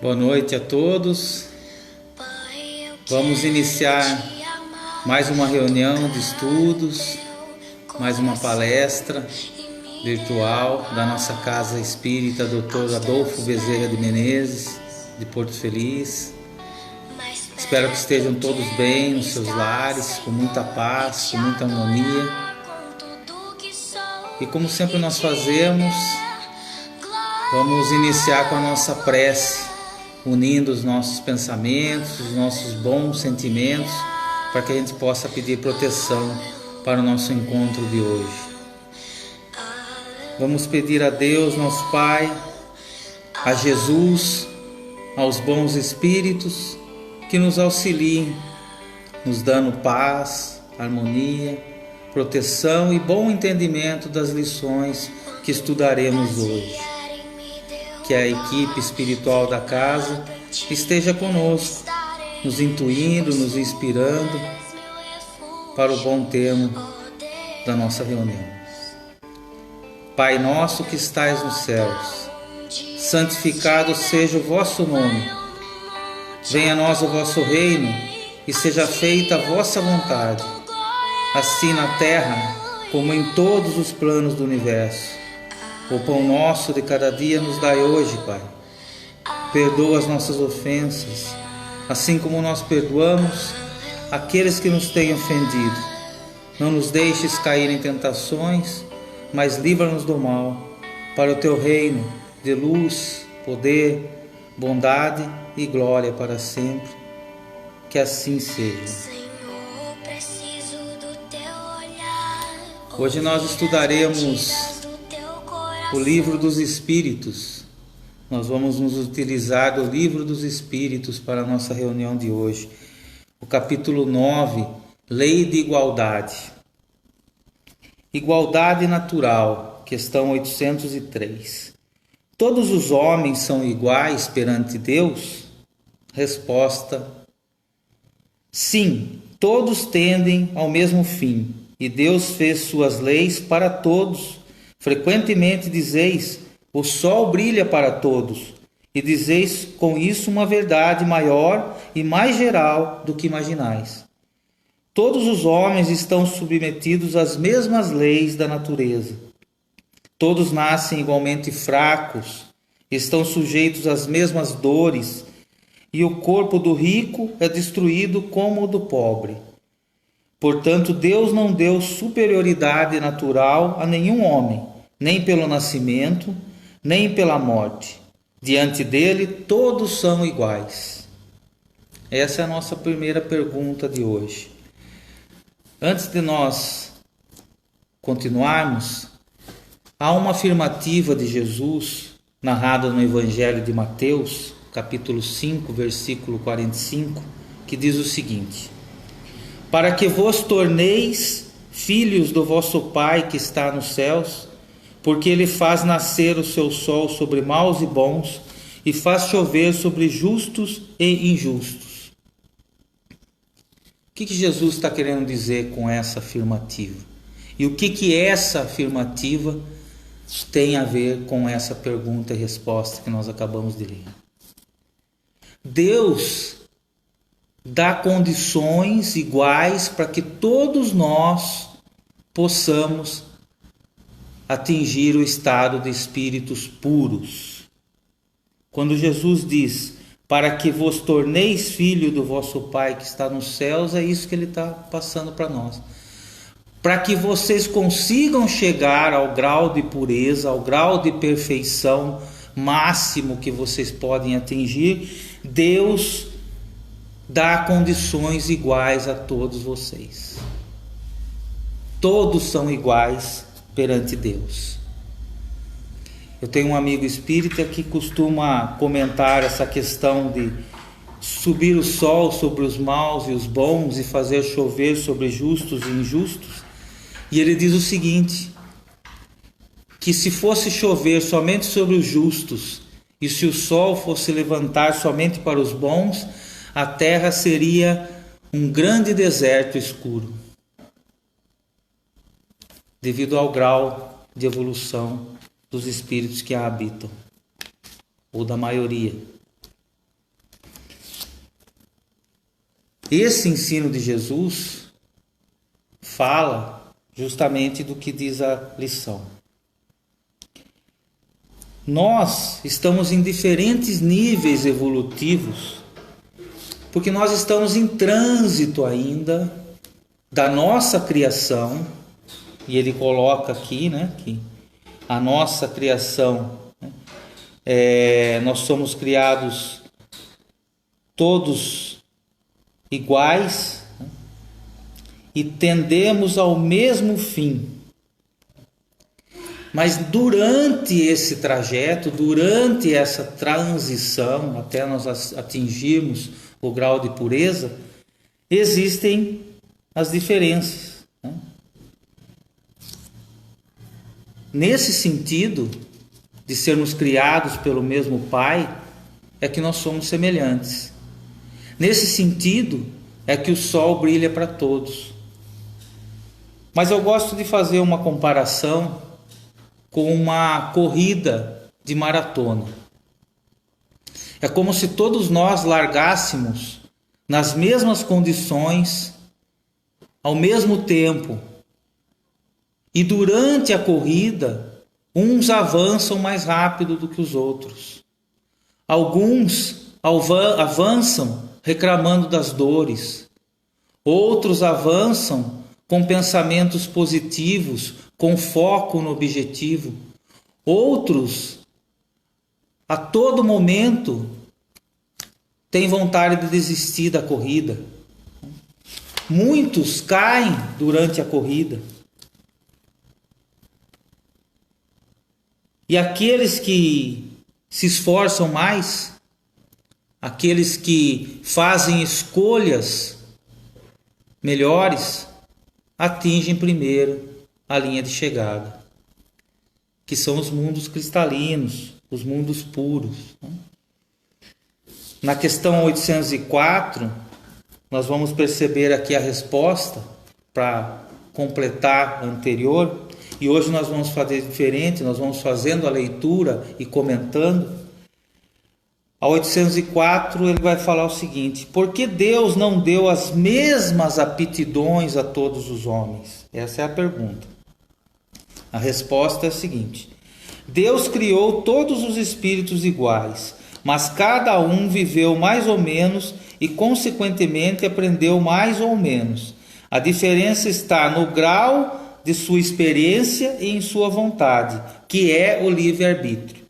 Boa noite a todos. Vamos iniciar mais uma reunião de estudos, mais uma palestra virtual da nossa Casa Espírita Dr. Adolfo Bezerra de Menezes, de Porto Feliz. Espero que estejam todos bem nos seus lares, com muita paz, com muita harmonia. E como sempre nós fazemos, vamos iniciar com a nossa prece, unindo os nossos pensamentos, os nossos bons sentimentos, para que a gente possa pedir proteção para o nosso encontro de hoje. Vamos pedir a Deus, nosso Pai, a Jesus, aos bons espíritos, que nos auxiliem, nos dando paz, harmonia, proteção e bom entendimento das lições que estudaremos hoje. Que a equipe espiritual da casa esteja conosco, nos intuindo, nos inspirando para o bom termo da nossa reunião. Pai nosso que estais nos céus, santificado seja o vosso nome. Venha a nós o vosso reino e seja feita a vossa vontade, assim na terra como em todos os planos do universo. O pão nosso de cada dia nos dai hoje, Pai. Perdoa as nossas ofensas, assim como nós perdoamos aqueles que nos têm ofendido. Não nos deixes cair em tentações, mas livra-nos do mal, para o teu reino de luz, poder, bondade e glória para sempre. Que assim seja. Hoje nós estudaremos o Livro dos Espíritos. Nós vamos nos utilizar do Livro dos Espíritos para a nossa reunião de hoje. O capítulo 9, Lei de Igualdade. Igualdade natural, questão 803. Todos os homens são iguais perante Deus? Resposta: sim, todos tendem ao mesmo fim, e Deus fez suas leis para todos. Frequentemente dizeis, o sol brilha para todos, e dizeis com isso uma verdade maior e mais geral do que imaginais. Todos os homens estão submetidos às mesmas leis da natureza. Todos nascem igualmente fracos, estão sujeitos às mesmas dores, e o corpo do rico é destruído como o do pobre. Portanto, Deus não deu superioridade natural a nenhum homem, nem pelo nascimento, nem pela morte. Diante dele, todos são iguais. Essa é a nossa primeira pergunta de hoje. Antes de nós continuarmos, há uma afirmativa de Jesus, narrada no Evangelho de Mateus, capítulo 5, versículo 45, que diz o seguinte: para que vos torneis filhos do vosso Pai que está nos céus, porque Ele faz nascer o seu sol sobre maus e bons, e faz chover sobre justos e injustos. O que Jesus está querendo dizer com essa afirmativa? E o que essa afirmativa tem a ver com essa pergunta e resposta que nós acabamos de ler? Deus dá condições iguais para que todos nós possamos atingir o estado de espíritos puros. Quando Jesus diz, para que vos torneis filho do vosso Pai que está nos céus, é isso que Ele está passando para nós. Para que vocês consigam chegar ao grau de pureza, ao grau de perfeição máximo que vocês podem atingir, Deus dá condições iguais a todos vocês. Todos são iguais perante Deus. Eu tenho um amigo espírita que costuma comentar essa questão de subir o sol sobre os maus e os bons e fazer chover sobre justos e injustos. E ele diz o seguinte, que se fosse chover somente sobre os justos e se o sol fosse levantar somente para os bons, a terra seria um grande deserto escuro, devido ao grau de evolução dos espíritos que a habitam, ou da maioria. esse ensino de Jesus fala justamente do que diz a lição. Nós estamos em diferentes níveis evolutivos, porque nós estamos em trânsito ainda da nossa criação, e ele coloca aqui, né, que a nossa criação, nós somos criados todos iguais, né, e tendemos ao mesmo fim. Mas durante esse trajeto, durante essa transição, até nós atingirmos o grau de pureza, existem as diferenças, né? Nesse sentido de sermos criados pelo mesmo Pai, é que nós somos semelhantes. Nesse sentido é que o sol brilha para todos. Mas eu gosto de fazer uma comparação com uma corrida de maratona. É como se todos nós largássemos nas mesmas condições, ao mesmo tempo. E durante a corrida, uns avançam mais rápido do que os outros. Alguns avançam reclamando das dores. Outros avançam com pensamentos positivos, com foco no objetivo. Outros, a todo momento, têm vontade de desistir da corrida. Muitos caem durante a corrida. E aqueles que se esforçam mais, aqueles que fazem escolhas melhores, atingem primeiro a linha de chegada, que são os mundos cristalinos, os mundos puros. Na questão 804, nós vamos perceber aqui a resposta para completar a anterior, e hoje nós vamos fazer diferente, nós vamos fazendo a leitura e comentando. A 804 ele vai falar o seguinte: por que Deus não deu as mesmas aptidões a todos os homens? Essa é a pergunta. A resposta é a seguinte: Deus criou todos os espíritos iguais, mas cada um viveu mais ou menos e consequentemente aprendeu mais ou menos. A diferença está no grau de sua experiência e em sua vontade, que é o livre-arbítrio.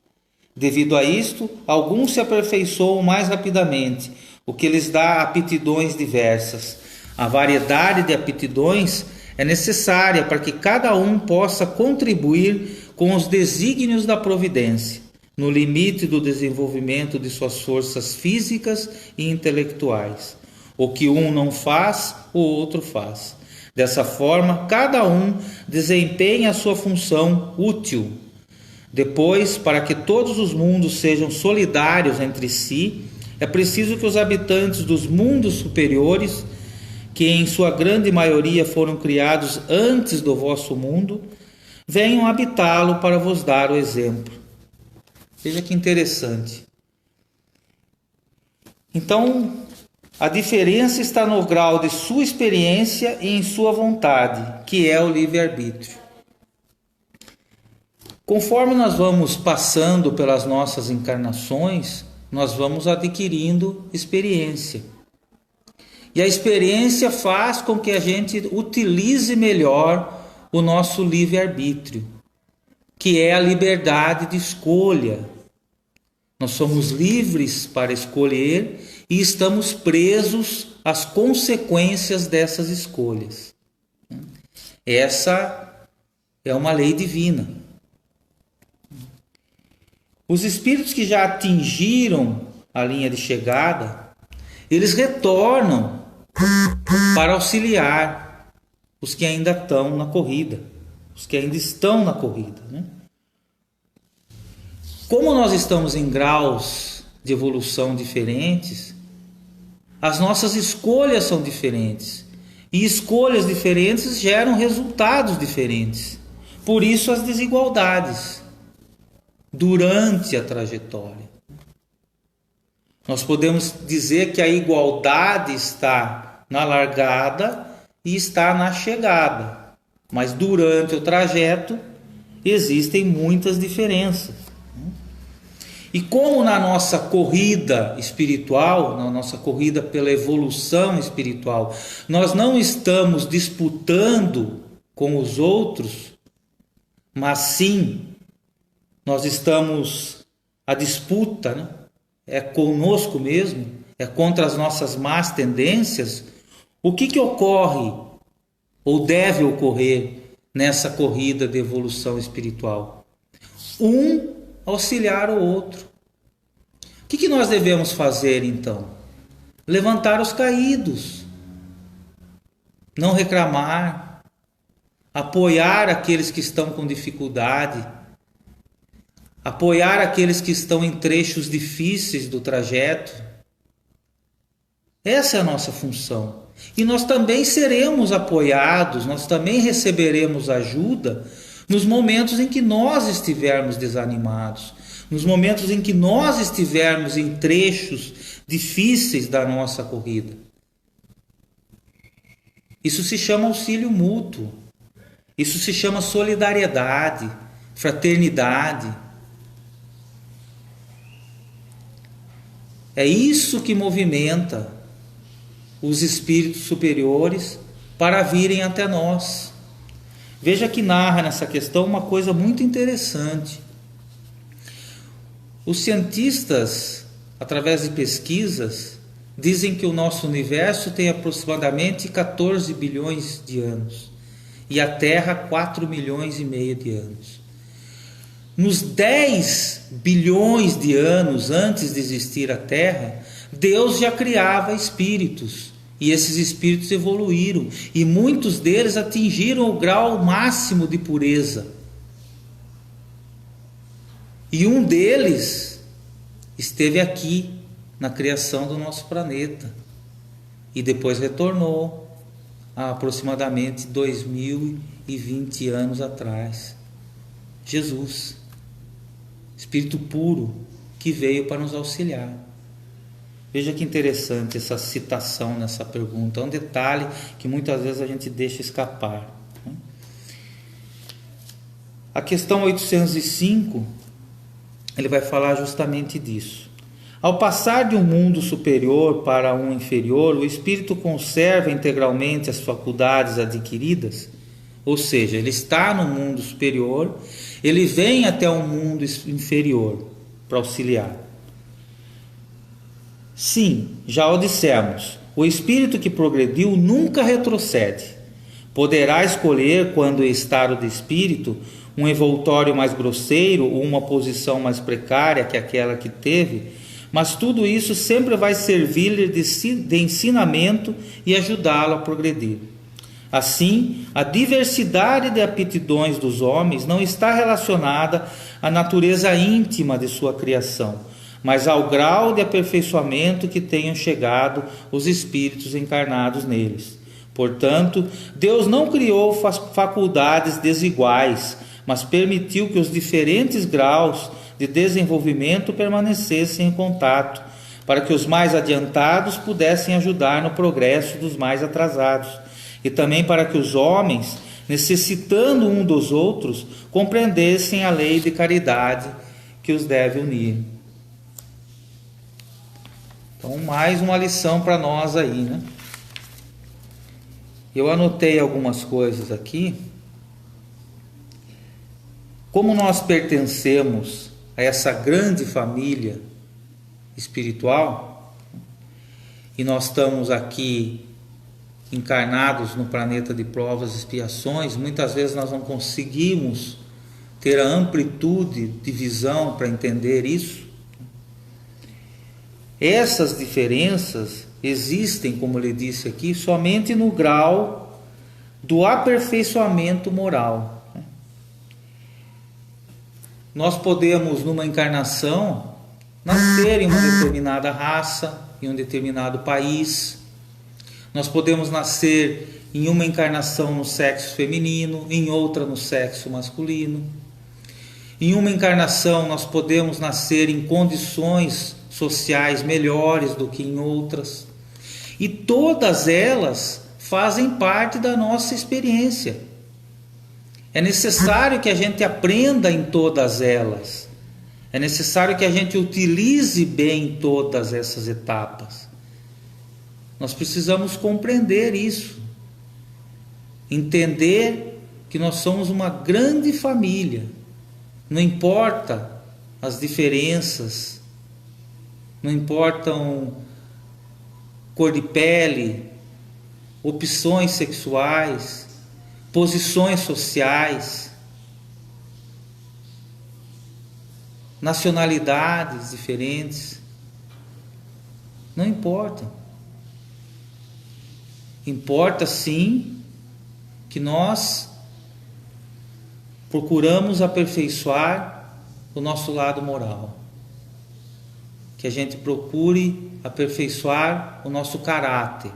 Devido a isto, alguns se aperfeiçoam mais rapidamente, o que lhes dá aptidões diversas. A variedade de aptidões é necessária para que cada um possa contribuir com os desígnios da providência, no limite do desenvolvimento de suas forças físicas e intelectuais. O que um não faz, o outro faz. Dessa forma, cada um desempenha a sua função útil. Depois, para que todos os mundos sejam solidários entre si, é preciso que os habitantes dos mundos superiores, que em sua grande maioria foram criados antes do vosso mundo, venham habitá-lo para vos dar o exemplo. Veja que interessante. Então, a diferença está no grau de sua experiência e em sua vontade, que é o livre-arbítrio. Conforme nós vamos passando pelas nossas encarnações, nós vamos adquirindo experiência. E a experiência faz com que a gente utilize melhor o nosso livre-arbítrio, que é a liberdade de escolha. Nós somos livres para escolher e estamos presos às consequências dessas escolhas. Essa é uma lei divina. Os espíritos que já atingiram a linha de chegada, eles retornam para auxiliar os que ainda estão na corrida, os que ainda estão na corrida, né? Como nós estamos em graus de evolução diferentes, as nossas escolhas são diferentes. E escolhas diferentes geram resultados diferentes. Por isso as desigualdades durante a trajetória. Nós podemos dizer que a igualdade está na largada e está na chegada. Mas durante o trajeto existem muitas diferenças. E como na nossa corrida espiritual, na nossa corrida pela evolução espiritual, nós não estamos disputando com os outros, mas sim nós estamos, a disputa, né, é conosco mesmo, é contra as nossas más tendências. O que ocorre ou deve ocorrer nessa corrida de evolução espiritual? Um auxiliar o outro. O que nós devemos fazer então? Levantar os caídos, não reclamar, apoiar aqueles que estão com dificuldade, apoiar aqueles que estão em trechos difíceis do trajeto. Essa é a nossa função. E nós também seremos apoiados, nós também receberemos ajuda nos momentos em que nós estivermos desanimados, nos momentos em que nós estivermos em trechos difíceis da nossa corrida. Isso se chama auxílio mútuo, isso se chama solidariedade, fraternidade. É isso que movimenta os espíritos superiores para virem até nós. Veja que narra nessa questão uma coisa muito interessante. Os cientistas, através de pesquisas, dizem que o nosso universo tem aproximadamente 14 bilhões de anos e a Terra 4 milhões e meio de anos. Nos 10 bilhões de anos antes de existir a Terra, Deus já criava espíritos. E esses espíritos evoluíram, e muitos deles atingiram o grau máximo de pureza. E um deles esteve aqui, na criação do nosso planeta, e depois retornou, há aproximadamente 2020 anos atrás. Jesus, Espírito puro, que veio para nos auxiliar. Veja que interessante essa citação nessa pergunta. É um detalhe que muitas vezes a gente deixa escapar. A questão 805, ele vai falar justamente disso. Ao passar de um mundo superior para um inferior, o espírito conserva integralmente as faculdades adquiridas, ou seja, ele está no mundo superior, ele vem até um mundo inferior para auxiliar. Sim, já o dissemos, o espírito que progrediu nunca retrocede. Poderá escolher, quando em estado de espírito, um envoltório mais grosseiro ou uma posição mais precária que aquela que teve, mas tudo isso sempre vai servir-lhe de ensinamento e ajudá-lo a progredir. Assim, a diversidade de aptidões dos homens não está relacionada à natureza íntima de sua criação, mas ao grau de aperfeiçoamento que tenham chegado os espíritos encarnados neles. Portanto, Deus não criou faculdades desiguais, mas permitiu que os diferentes graus de desenvolvimento permanecessem em contato, para que os mais adiantados pudessem ajudar no progresso dos mais atrasados, e também para que os homens, necessitando um dos outros, compreendessem a lei de caridade que os deve unir. Então, mais uma lição para nós aí, né? Eu anotei algumas coisas aqui. Como nós pertencemos a essa grande família espiritual, e nós estamos aqui encarnados no planeta de provas e expiações, muitas vezes nós não conseguimos ter a amplitude de visão para entender isso. Essas diferenças existem, como ele disse aqui, somente no grau do aperfeiçoamento moral. Nós podemos, numa encarnação, nascer em uma determinada raça, em um determinado país. Nós podemos nascer em uma encarnação no sexo feminino, em outra no sexo masculino. Em uma encarnação nós podemos nascer em condições sociais melhores do que em outras. E todas elas fazem parte da nossa experiência. É necessário que a gente aprenda em todas elas. É necessário que a gente utilize bem todas essas etapas. Nós precisamos compreender isso. Entender que nós somos uma grande família. Não importa as diferenças, não importam cor de pele, opções sexuais, posições sociais, nacionalidades diferentes. Não importa. Importa sim que nós procuramos aperfeiçoar o nosso lado moral. Que a gente procure aperfeiçoar o nosso caráter.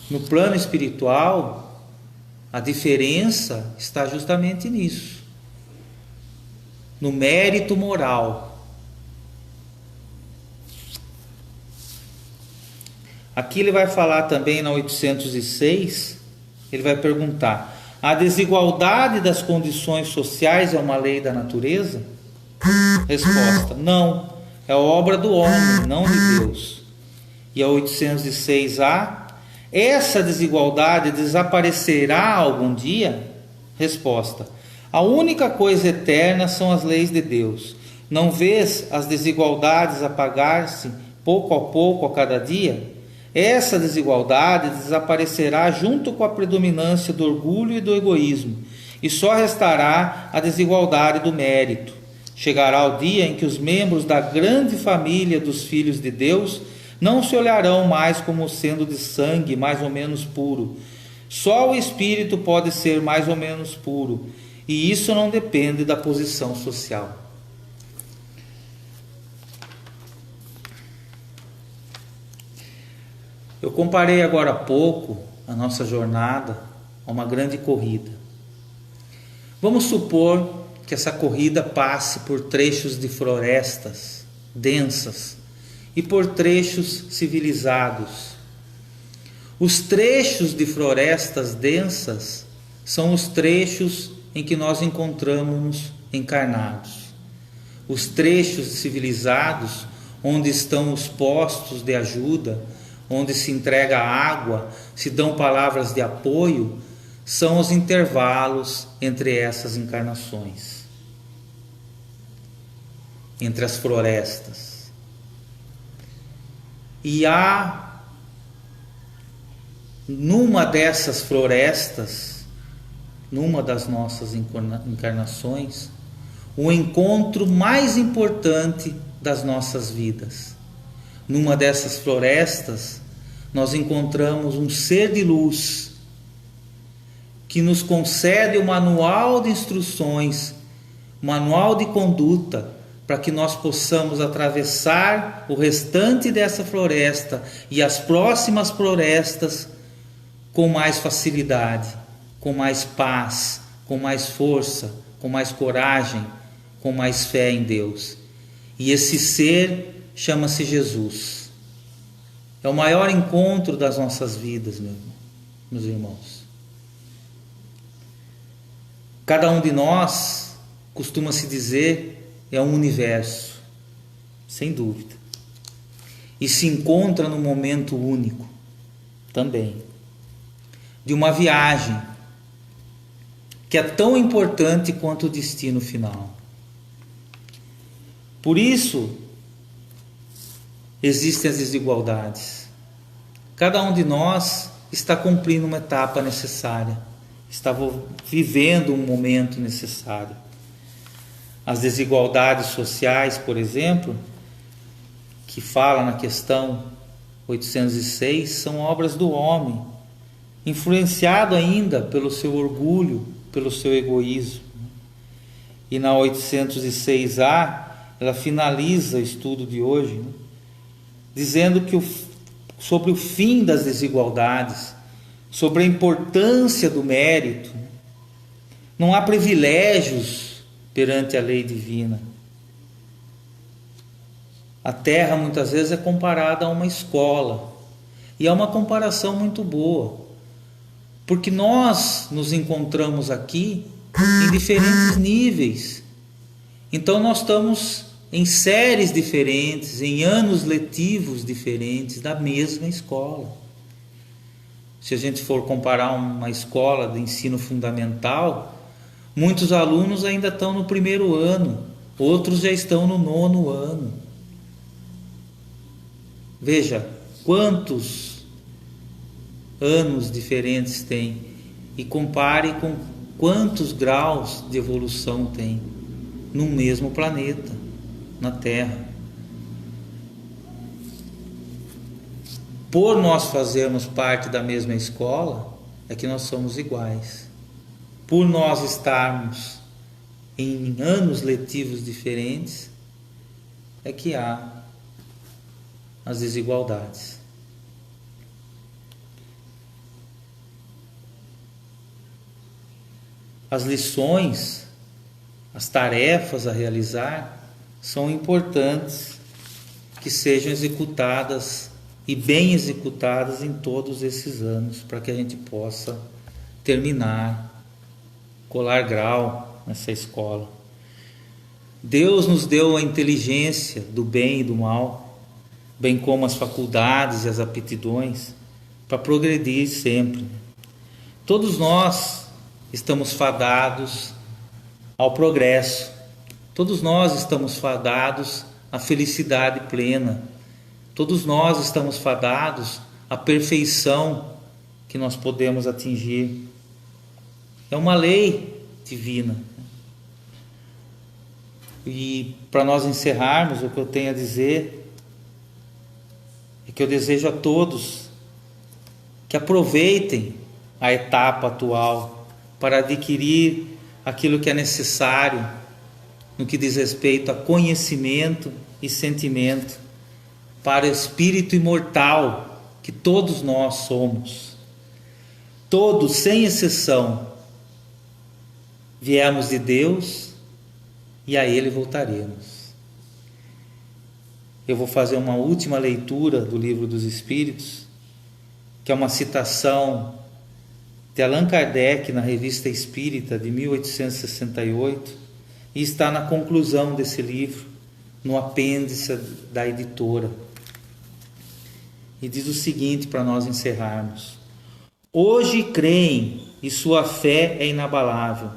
No plano espiritual, a diferença está justamente nisso. No mérito moral. Aqui ele vai falar também na 806, ele vai perguntar: a desigualdade das condições sociais é uma lei da natureza? Resposta: não, é obra do homem, não de Deus. E a 806A: essa desigualdade desaparecerá algum dia? Resposta: a única coisa eterna são as leis de Deus. Não vês as desigualdades apagar-se pouco a pouco a cada dia? Essa desigualdade desaparecerá junto com a predominância do orgulho e do egoísmo, e só restará a desigualdade do mérito. Chegará o dia em que os membros da grande família dos filhos de Deus não se olharão mais como sendo de sangue mais ou menos puro. Só o espírito pode ser mais ou menos puro, e isso não depende da posição social. Eu comparei agora há pouco a nossa jornada a uma grande corrida. Vamos supor que essa corrida passe por trechos de florestas densas e por trechos civilizados. Os trechos de florestas densas são os trechos em que nós encontramos encarnados. Os trechos civilizados, onde estão os postos de ajuda, onde se entrega água, se dão palavras de apoio, são os intervalos entre essas encarnações, entre as florestas. E há, numa dessas florestas, numa das nossas encarnações, o encontro mais importante das nossas vidas. Numa dessas florestas, nós encontramos um ser de luz que nos concede o manual de instruções, manual de conduta, para que nós possamos atravessar o restante dessa floresta e as próximas florestas com mais facilidade, com mais paz, com mais força, com mais coragem, com mais fé em Deus. E esse ser chama-se Jesus. É o maior encontro das nossas vidas, meus irmãos. Cada um de nós, costuma-se dizer, é um universo, sem dúvida. E se encontra num momento único, também, de uma viagem que é tão importante quanto o destino final. Por isso, existem as desigualdades. Cada um de nós está cumprindo uma etapa necessária, está vivendo um momento necessário. As desigualdades sociais, por exemplo, que fala na questão 806, são obras do homem, influenciado ainda pelo seu orgulho, pelo seu egoísmo. E na 806A, ela finaliza o estudo de hoje, dizendo que sobre o fim das desigualdades, sobre a importância do mérito, não há privilégios perante a lei divina. A Terra muitas vezes é comparada a uma escola. E é uma comparação muito boa, porque nós nos encontramos aqui em diferentes níveis. Então nós estamos em séries diferentes, em anos letivos diferentes da mesma escola. Se a gente for comparar uma escola de ensino fundamental, muitos alunos ainda estão no primeiro ano, outros já estão no 9º ano. Veja quantos anos diferentes tem e compare com quantos graus de evolução tem num mesmo planeta, na Terra. Por nós fazermos parte da mesma escola, é que nós somos iguais. Por nós estarmos em anos letivos diferentes, é que há as desigualdades. As lições, as tarefas a realizar são importantes que sejam executadas e bem executadas em todos esses anos, para que a gente possa terminar, colar grau nessa escola. Deus nos deu a inteligência do bem e do mal, bem como as faculdades e as aptidões, para progredir sempre. Todos nós estamos fadados ao progresso. Todos nós estamos fadados à felicidade plena. Todos nós estamos fadados à perfeição que nós podemos atingir. É uma lei divina. E para nós encerrarmos, o que eu tenho a dizer é que eu desejo a todos que aproveitem a etapa atual para adquirir aquilo que é necessário no que diz respeito a conhecimento e sentimento para o espírito imortal que todos nós somos. Todos, sem exceção, viemos de Deus e a Ele voltaremos. Eu vou fazer uma última leitura do Livro dos Espíritos, que é uma citação de Allan Kardec na Revista Espírita de 1868, e está na conclusão desse livro, no apêndice da editora. E diz o seguinte para nós encerrarmos: hoje creem e sua fé é inabalável,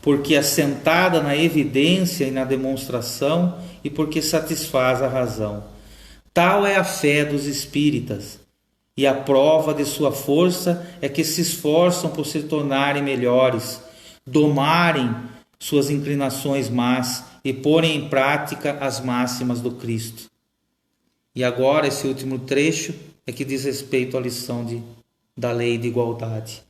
porque assentada na evidência e na demonstração e porque satisfaz a razão. Tal é a fé dos espíritas, e a prova de sua força é que se esforçam por se tornarem melhores, domarem suas inclinações más e porem em prática as máximas do Cristo. E agora esse último trecho é que diz respeito à lição da lei de igualdade.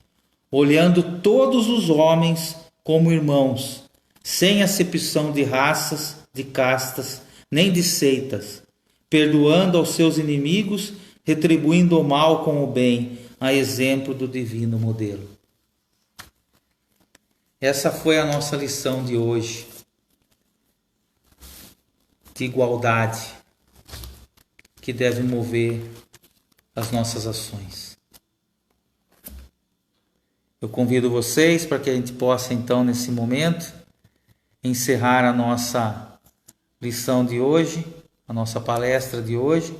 Olhando todos os homens como irmãos, sem acepção de raças, de castas, nem de seitas, perdoando aos seus inimigos, retribuindo o mal com o bem, a exemplo do divino modelo. Essa foi a nossa lição de hoje, de igualdade, que deve mover as nossas ações. Eu convido vocês para que a gente possa, então, nesse momento, encerrar a nossa lição de hoje, a nossa palestra de hoje.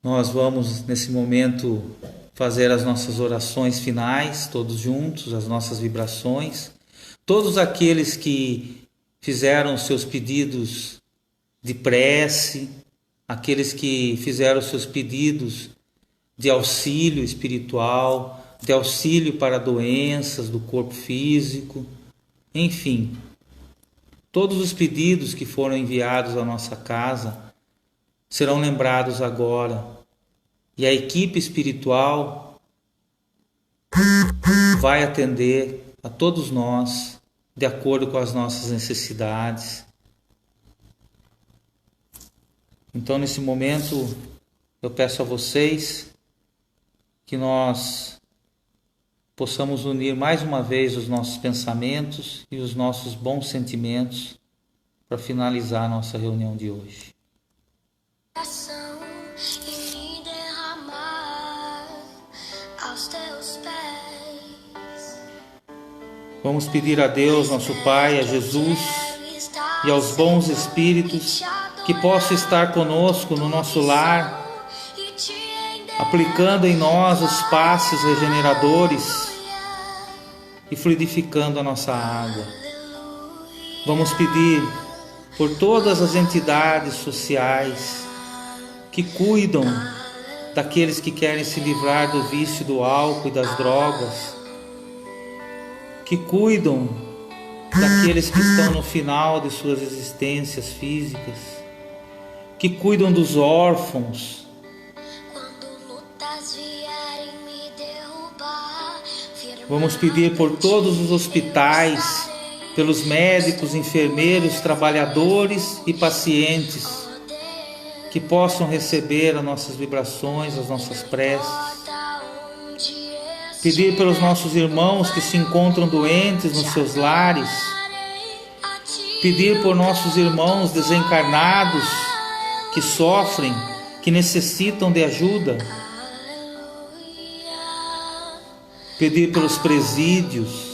Nós vamos, nesse momento, fazer as nossas orações finais, todos juntos, as nossas vibrações. Todos aqueles que fizeram seus pedidos de prece, aqueles que fizeram seus pedidos de auxílio espiritual, de auxílio para doenças do corpo físico, enfim, todos os pedidos que foram enviados à nossa casa serão lembrados agora, e a equipe espiritual vai atender a todos nós de acordo com as nossas necessidades. Então, nesse momento, eu peço a vocês que nós possamos unir mais uma vez os nossos pensamentos e os nossos bons sentimentos para finalizar a nossa reunião de hoje. Vamos pedir a Deus, nosso Pai, a Jesus e aos bons espíritos que possa estar conosco no nosso lar, aplicando em nós os passes regeneradores e fluidificando a nossa água. Vamos pedir por todas as entidades sociais que cuidam daqueles que querem se livrar do vício do álcool e das drogas, que cuidam daqueles que estão no final de suas existências físicas, que cuidam dos órfãos. Vamos pedir por todos os hospitais, pelos médicos, enfermeiros, trabalhadores e pacientes, que possam receber as nossas vibrações, as nossas preces. Pedir pelos nossos irmãos que se encontram doentes nos seus lares. Pedir por nossos irmãos desencarnados que sofrem, que necessitam de ajuda. Pedir pelos presídios.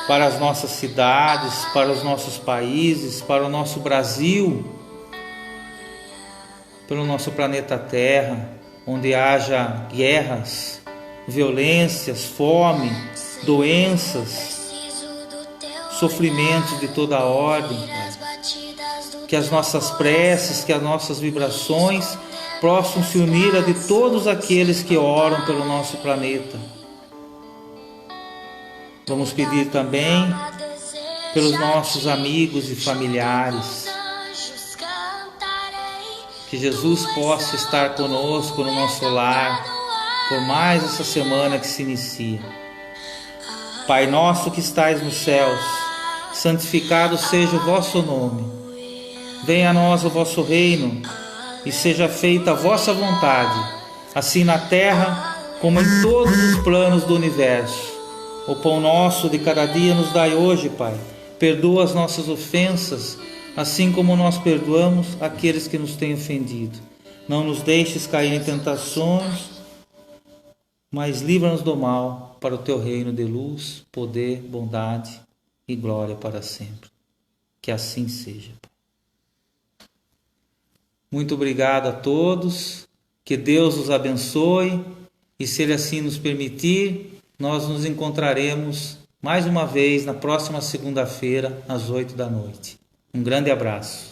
Para as nossas cidades, para os nossos países, para o nosso Brasil, pelo nosso planeta Terra, onde haja guerras, violências, fome, doenças, sofrimentos de toda a ordem. Que as nossas preces, que as nossas vibrações possam se unir a de todos aqueles que oram pelo nosso planeta. Vamos pedir também pelos nossos amigos e familiares, que Jesus possa estar conosco no nosso lar por mais essa semana que se inicia. Pai nosso que estais nos céus, santificado seja o vosso nome. Venha a nós o vosso reino e seja feita a vossa vontade, assim na terra como em todos os planos do universo. O pão nosso de cada dia nos dai hoje, Pai. Perdoa as nossas ofensas, assim como nós perdoamos aqueles que nos têm ofendido. Não nos deixes cair em tentações, mas livra-nos do mal, para o teu reino de luz, poder, bondade e glória para sempre. Que assim seja. Muito obrigado a todos, que Deus os abençoe e, se Ele assim nos permitir, nós nos encontraremos mais uma vez na próxima segunda-feira, às 8 da noite. Um grande abraço.